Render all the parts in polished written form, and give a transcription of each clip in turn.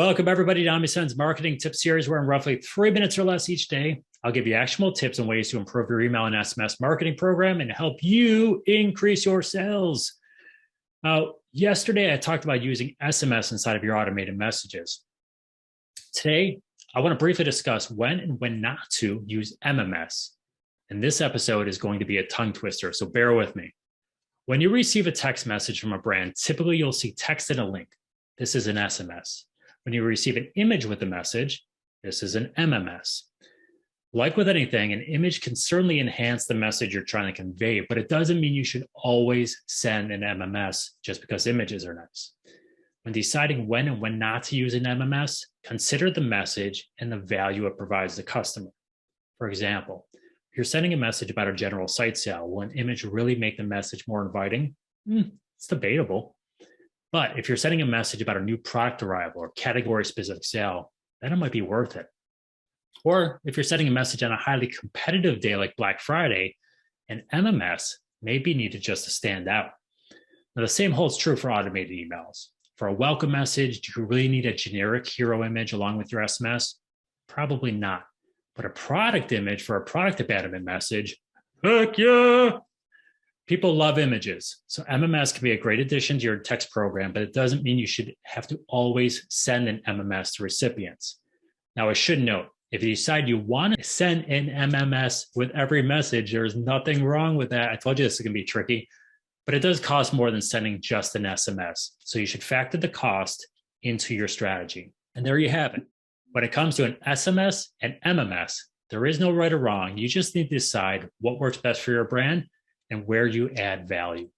Welcome everybody to Omnisend's marketing tip series, where in roughly 3 minutes or less each day, I'll give you actionable tips and ways to improve your email and SMS marketing program and help you increase your sales. Yesterday, I talked about using SMS inside of your automated messages. Today, I want to briefly discuss when and when not to use MMS. And this episode is going to be a tongue twister, so bear with me. When you receive a text message from a brand, typically you'll see text and a link. This is an SMS. When you receive an image with a message, this is an MMS. Like with anything, an image can certainly enhance the message you're trying to convey, but it doesn't mean you should always send an MMS just because images are nice. When deciding when and when not to use an MMS, consider the message and the value it provides the customer. For example, if you're sending a message about a general site sale, will an image really make the message more inviting? It's debatable. But if you're sending a message about a new product arrival or category-specific sale, then it might be worth it. Or if you're sending a message on a highly competitive day like Black Friday, an MMS may be needed just to stand out. Now, the same holds true for automated emails. For a welcome message, do you really need a generic hero image along with your SMS? Probably not. But a product image for a product abandonment message, heck yeah! People love images, so MMS can be a great addition to your text program, but it doesn't mean you should have to always send an MMS to recipients. Now, I should note, if you decide you want to send an MMS with every message, there's nothing wrong with that. I told you this is going to be tricky, but it does cost more than sending just an SMS. So you should factor the cost into your strategy. And there you have it. When it comes to an SMS and MMS, there is no right or wrong. You just need to decide what works best for your brand and where you add value.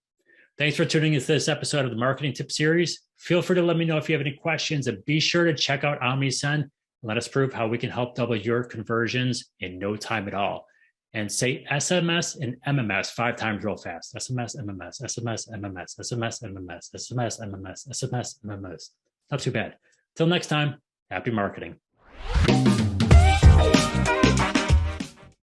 Thanks for tuning into this episode of the Marketing Tip Series. Feel free to let me know if you have any questions, and be sure to check out Omnisend and let us prove how we can help double your conversions in no time at all. And say SMS and MMS 5 times real fast. SMS, MMS, SMS, MMS, SMS, MMS, SMS, MMS, SMS, MMS. Not too bad. Till next time, happy marketing.